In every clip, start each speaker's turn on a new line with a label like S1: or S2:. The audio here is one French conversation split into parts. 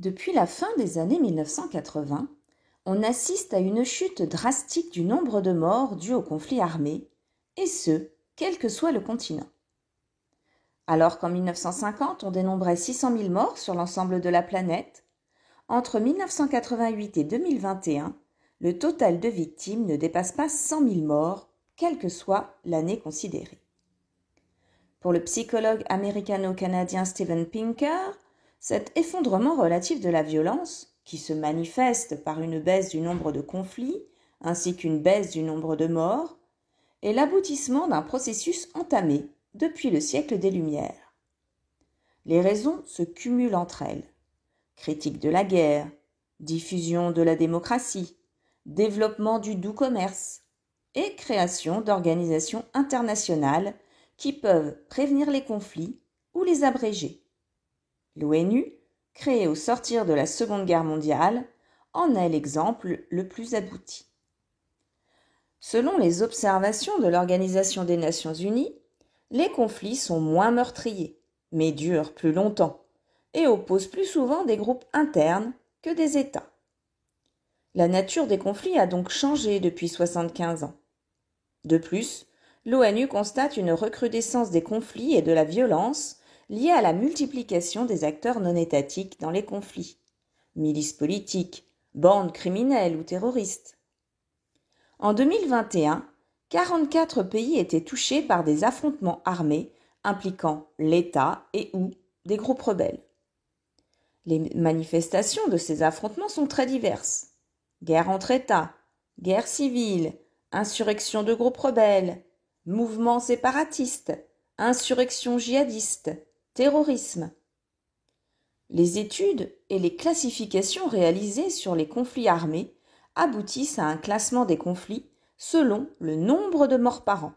S1: Depuis la fin des années 1980, on assiste à une chute drastique du nombre de morts dus au conflit armé, et ce, quel que soit le continent. Alors qu'en 1950, on dénombrait 600 000 morts sur l'ensemble de la planète, entre 1988 et 2021, le total de victimes ne dépasse pas 100 000 morts, quelle que soit l'année considérée. Pour le psychologue américano-canadien Steven Pinker, cet effondrement relatif de la violence, qui se manifeste par une baisse du nombre de conflits ainsi qu'une baisse du nombre de morts, est l'aboutissement d'un processus entamé depuis le siècle des Lumières. Les raisons se cumulent entre elles. Critique de la guerre, diffusion de la démocratie, développement du doux commerce et création d'organisations internationales qui peuvent prévenir les conflits ou les abréger. L'ONU, créée au sortir de la Seconde Guerre mondiale, en est l'exemple le plus abouti. Selon les observations de l'Organisation des Nations Unies, les conflits sont moins meurtriers, mais durent plus longtemps, et opposent plus souvent des groupes internes que des États. La nature des conflits a donc changé depuis 75 ans. De plus, l'ONU constate une recrudescence des conflits et de la violence liée à la multiplication des acteurs non étatiques dans les conflits, milices politiques, bandes criminelles ou terroristes. En 2021, 44 pays étaient touchés par des affrontements armés impliquant l'État et ou des groupes rebelles. Les manifestations de ces affrontements sont très diverses. Guerre entre États, guerre civile, insurrection de groupes rebelles, mouvements séparatistes, insurrection djihadiste, terrorisme. Les études et les classifications réalisées sur les conflits armés aboutissent à un classement des conflits selon le nombre de morts par an.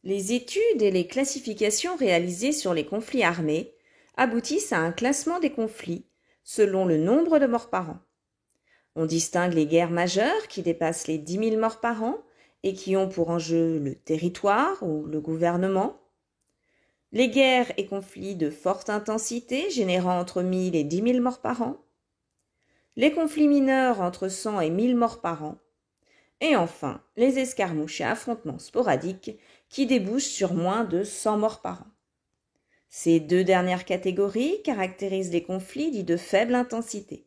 S1: Les études et les classifications réalisées sur les conflits armés aboutissent à un classement des conflits selon le nombre de morts par an. On distingue les guerres majeures qui dépassent les 10 000 morts par an et qui ont pour enjeu le territoire ou le gouvernement. Les guerres et conflits de forte intensité générant entre 1000 et 10 000 morts par an. Les conflits mineurs entre 100 et 1000 morts par an. Et enfin, les escarmouches et affrontements sporadiques qui débouchent sur moins de 100 morts par an. Ces deux dernières catégories caractérisent les conflits dits de faible intensité.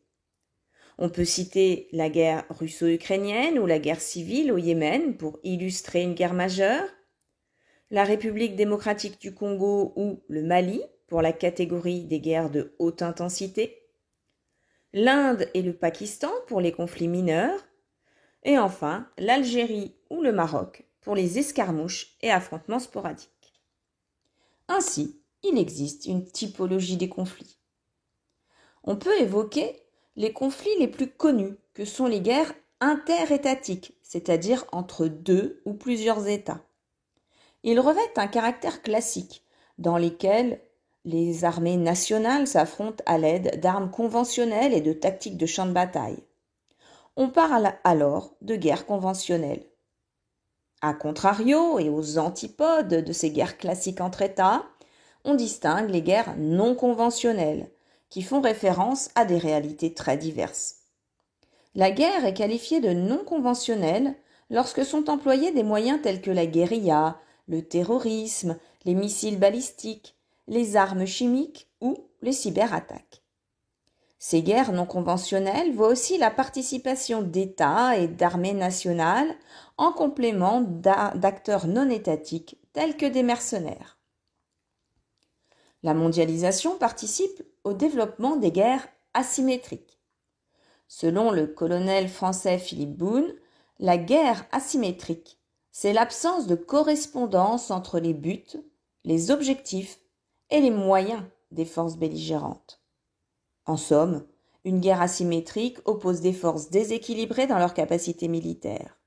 S1: On peut citer la guerre russo-ukrainienne ou la guerre civile au Yémen pour illustrer une guerre majeure, la République démocratique du Congo ou le Mali pour la catégorie des guerres de haute intensité, l'Inde et le Pakistan pour les conflits mineurs, et enfin l'Algérie ou le Maroc pour les escarmouches et affrontements sporadiques. Ainsi, il existe une typologie des conflits. On peut évoquer les conflits les plus connus, que sont les guerres interétatiques, c'est-à-dire entre deux ou plusieurs États. Ils revêtent un caractère classique, dans lesquels les armées nationales s'affrontent à l'aide d'armes conventionnelles et de tactiques de champ de bataille. On parle alors de guerre conventionnelle. A contrario, et aux antipodes de ces guerres classiques entre États, on distingue les guerres non conventionnelles, qui font référence à des réalités très diverses. La guerre est qualifiée de non conventionnelle lorsque sont employés des moyens tels que la guérilla, le terrorisme, les missiles balistiques, les armes chimiques ou les cyberattaques. Ces guerres non conventionnelles voient aussi la participation d'États et d'armées nationales en complément d'acteurs non étatiques tels que des mercenaires. La mondialisation participe au développement des guerres asymétriques. Selon le colonel français Philippe Boun, la guerre asymétrique, c'est l'absence de correspondance entre les buts, les objectifs et les moyens des forces belligérantes. En somme, une guerre asymétrique oppose des forces déséquilibrées dans leur capacité militaire.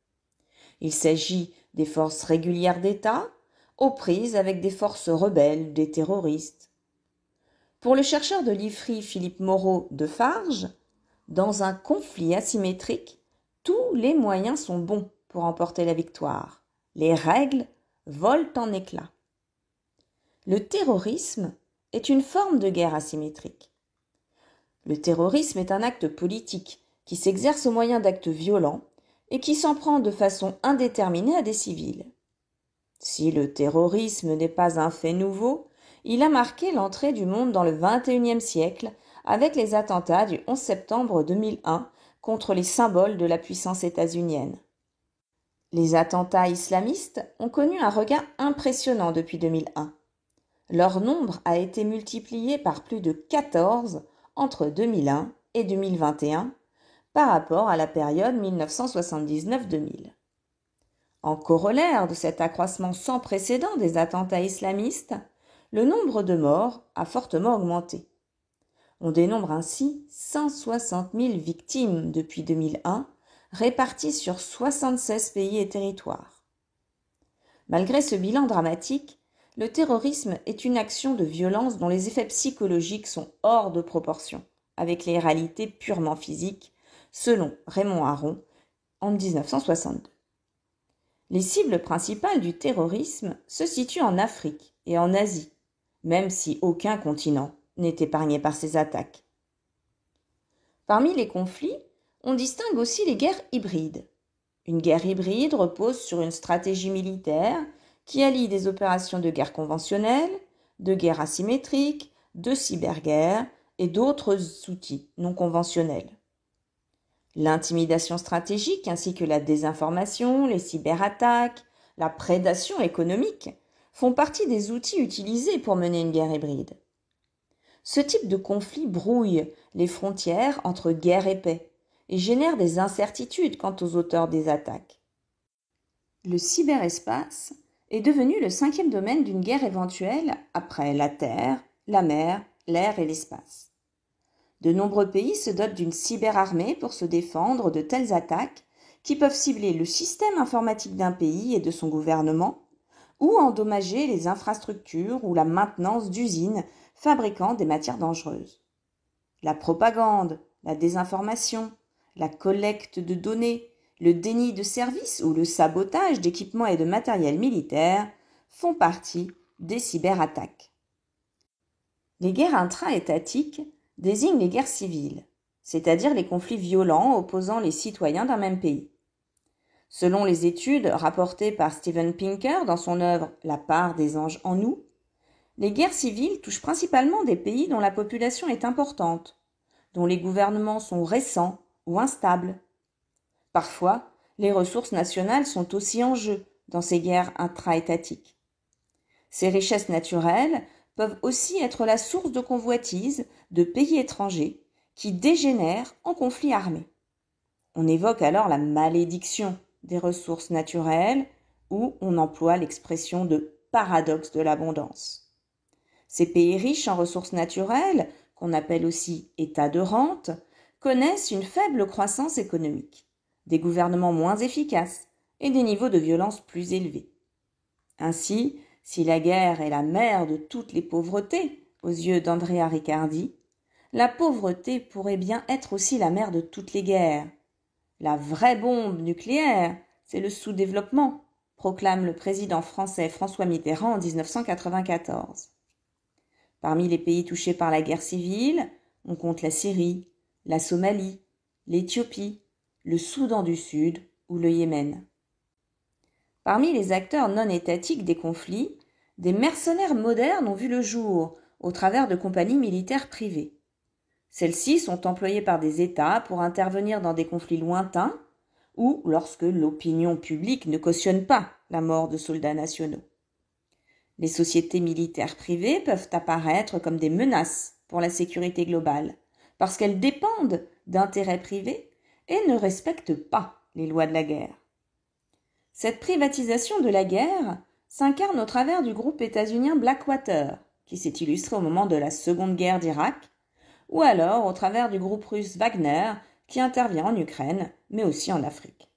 S1: Il s'agit des forces régulières d'État aux prises avec des forces rebelles, des terroristes. Pour le chercheur de l'IFRI Philippe Moreau de Farges, dans un conflit asymétrique, tous les moyens sont bons pour emporter la victoire. Les règles volent en éclats. Le terrorisme est une forme de guerre asymétrique. Le terrorisme est un acte politique qui s'exerce au moyen d'actes violents et qui s'en prend de façon indéterminée à des civils. Si le terrorisme n'est pas un fait nouveau, il a marqué l'entrée du monde dans le XXIe siècle avec les attentats du 11 septembre 2001 contre les symboles de la puissance états-unienne. Les attentats islamistes ont connu un regain impressionnant depuis 2001. Leur nombre a été multiplié par plus de 14 entre 2001 et 2021 par rapport à la période 1979-2000. En corollaire de cet accroissement sans précédent des attentats islamistes, le nombre de morts a fortement augmenté. On dénombre ainsi 160 000 victimes depuis 2001, réparties sur 76 pays et territoires. Malgré ce bilan dramatique, le terrorisme est une action de violence dont les effets psychologiques sont hors de proportion avec les réalités purement physiques, selon Raymond Aron en 1962. Les cibles principales du terrorisme se situent en Afrique et en Asie, même si aucun continent n'est épargné par ces attaques. Parmi les conflits, on distingue aussi les guerres hybrides. Une guerre hybride repose sur une stratégie militaire qui allie des opérations de guerre conventionnelles, de guerre asymétrique, de cyberguerre et d'autres outils non conventionnels. L'intimidation stratégique ainsi que la désinformation, les cyberattaques, la prédation économique font partie des outils utilisés pour mener une guerre hybride. Ce type de conflit brouille les frontières entre guerre et paix et génère des incertitudes quant aux auteurs des attaques. Le cyberespace est devenu le 5e domaine d'une guerre éventuelle après la Terre, la mer, l'air et l'espace. De nombreux pays se dotent d'une cyberarmée pour se défendre de telles attaques qui peuvent cibler le système informatique d'un pays et de son gouvernement ou endommager les infrastructures ou la maintenance d'usines fabriquant des matières dangereuses. La propagande, la désinformation, la collecte de données, le déni de services ou le sabotage d'équipements et de matériel militaire font partie des cyberattaques. Les guerres intra-étatiques désignent les guerres civiles, c'est-à-dire les conflits violents opposant les citoyens d'un même pays. Selon les études rapportées par Steven Pinker dans son œuvre « La part des anges en nous », les guerres civiles touchent principalement des pays dont la population est importante, dont les gouvernements sont récents ou instables. Parfois, les ressources nationales sont aussi en jeu dans ces guerres intra-étatiques. Ces richesses naturelles peuvent aussi être la source de convoitises de pays étrangers qui dégénèrent en conflits armés. On évoque alors la malédiction des ressources naturelles ou on emploie l'expression de paradoxe de l'abondance. Ces pays riches en ressources naturelles, qu'on appelle aussi états de rente, connaissent une faible croissance économique, des gouvernements moins efficaces et des niveaux de violence plus élevés. Ainsi, si la guerre est la mère de toutes les pauvretés, aux yeux d'Andrea Riccardi, la pauvreté pourrait bien être aussi la mère de toutes les guerres. La vraie bombe nucléaire, c'est le sous-développement, proclame le président français François Mitterrand en 1994. Parmi les pays touchés par la guerre civile, on compte la Syrie, la Somalie, l'Éthiopie, le Soudan du Sud ou le Yémen. Parmi les acteurs non étatiques des conflits, des mercenaires modernes ont vu le jour au travers de compagnies militaires privées. Celles-ci sont employées par des États pour intervenir dans des conflits lointains ou lorsque l'opinion publique ne cautionne pas la mort de soldats nationaux. Les sociétés militaires privées peuvent apparaître comme des menaces pour la sécurité globale parce qu'elles dépendent d'intérêts privés et ne respectent pas les lois de la guerre. Cette privatisation de la guerre s'incarne au travers du groupe états-unien Blackwater, qui s'est illustré au moment de la Seconde Guerre d'Irak, ou alors au travers du groupe russe Wagner, qui intervient en Ukraine, mais aussi en Afrique.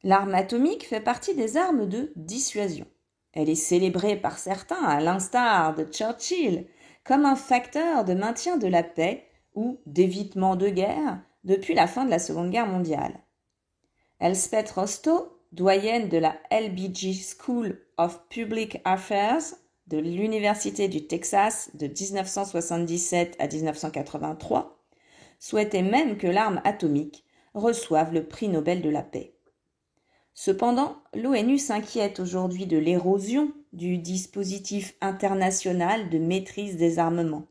S1: L'arme atomique fait partie des armes de dissuasion. Elle est célébrée par certains, à l'instar de Churchill, comme un facteur de maintien de la paix ou d'évitement de guerre depuis la fin de la Seconde Guerre mondiale. Elspeth Rostow, doyenne de la LBJ School of Public Affairs de l'Université du Texas de 1977 à 1983 souhaitait même que l'arme atomique reçoive le prix Nobel de la paix. Cependant, l'ONU s'inquiète aujourd'hui de l'érosion du dispositif international de maîtrise des armements.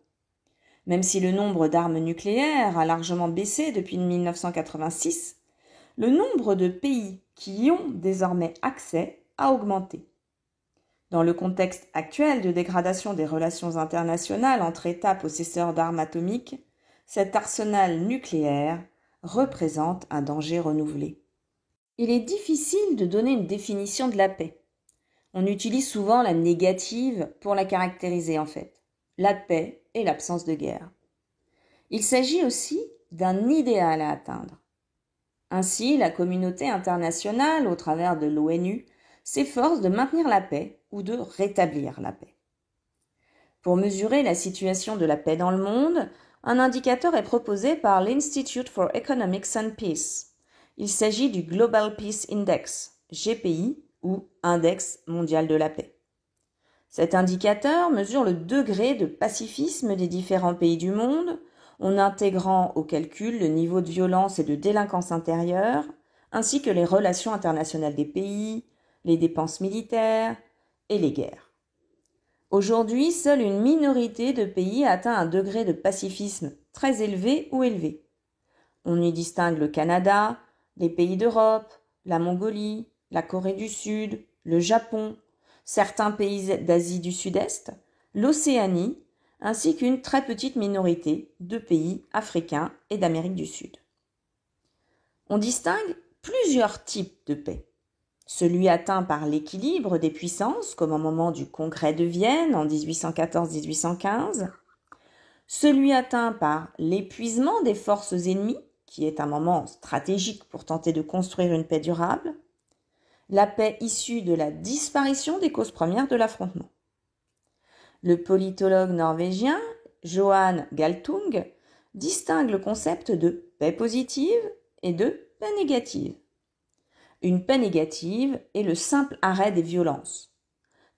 S1: Même si le nombre d'armes nucléaires a largement baissé depuis 1986, le nombre de pays qui y ont désormais accès a augmenté. Dans le contexte actuel de dégradation des relations internationales entre États possesseurs d'armes atomiques, cet arsenal nucléaire représente un danger renouvelé. Il est difficile de donner une définition de la paix. On utilise souvent la négative pour la caractériser en fait. La paix et l'absence de guerre. Il s'agit aussi d'un idéal à atteindre. Ainsi, la communauté internationale, au travers de l'ONU, s'efforce de maintenir la paix ou de rétablir la paix. Pour mesurer la situation de la paix dans le monde, un indicateur est proposé par l'Institute for Economics and Peace. Il s'agit du Global Peace Index, GPI, ou Index mondial de la paix. Cet indicateur mesure le degré de pacifisme des différents pays du monde, en intégrant au calcul le niveau de violence et de délinquance intérieure, ainsi que les relations internationales des pays, les dépenses militaires et les guerres. Aujourd'hui, seule une minorité de pays atteint un degré de pacifisme très élevé ou élevé. On y distingue le Canada, les pays d'Europe, la Mongolie, la Corée du Sud, le Japon, certains pays d'Asie du Sud-Est, l'Océanie, ainsi qu'une très petite minorité de pays africains et d'Amérique du Sud. On distingue plusieurs types de paix. Celui atteint par l'équilibre des puissances, comme au moment du Congrès de Vienne en 1814-1815, celui atteint par l'épuisement des forces ennemies, qui est un moment stratégique pour tenter de construire une paix durable, la paix issue de la disparition des causes premières de l'affrontement. Le politologue norvégien Johan Galtung distingue le concept de paix positive et de paix négative. Une paix négative est le simple arrêt des violences,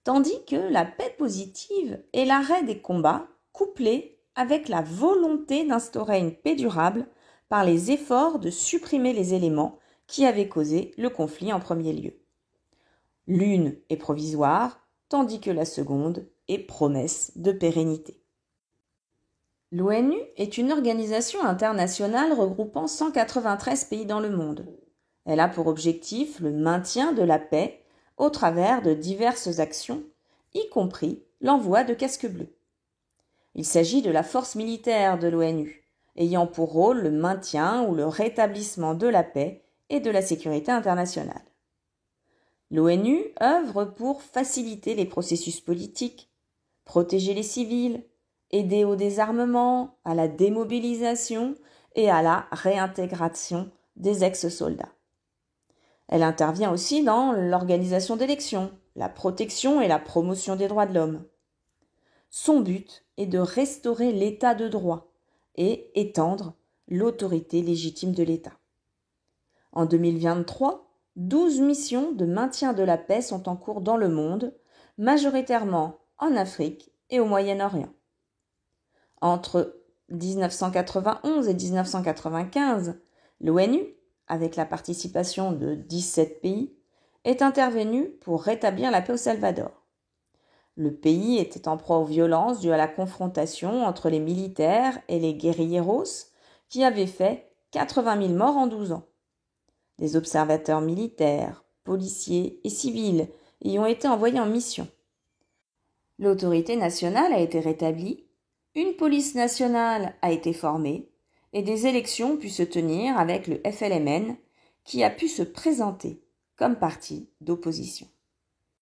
S1: tandis que la paix positive est l'arrêt des combats couplé avec la volonté d'instaurer une paix durable par les efforts de supprimer les éléments qui avaient causé le conflit en premier lieu. L'une est provisoire, tandis que la seconde est promesse de pérennité. L'ONU est une organisation internationale regroupant 193 pays dans le monde. Elle a pour objectif le maintien de la paix au travers de diverses actions, y compris l'envoi de casques bleus. Il s'agit de la force militaire de l'ONU, ayant pour rôle le maintien ou le rétablissement de la paix et de la sécurité internationale. L'ONU œuvre pour faciliter les processus politiques, protéger les civils, aider au désarmement, à la démobilisation et à la réintégration des ex-soldats. Elle intervient aussi dans l'organisation d'élections, la protection et la promotion des droits de l'homme. Son but est de restaurer l'état de droit et étendre l'autorité légitime de l'État. En 2023, 12 missions de maintien de la paix sont en cours dans le monde, majoritairement en Afrique et au Moyen-Orient. Entre 1991 et 1995, l'ONU, avec la participation de 17 pays, est intervenue pour rétablir la paix au Salvador. Le pays était en proie aux violences dues à la confrontation entre les militaires et les guérilleros qui avaient fait 80 000 morts en 12 ans. Des observateurs militaires, policiers et civils y ont été envoyés en mission. L'autorité nationale a été rétablie, une police nationale a été formée et des élections ont pu se tenir avec le FLMN qui a pu se présenter comme parti d'opposition.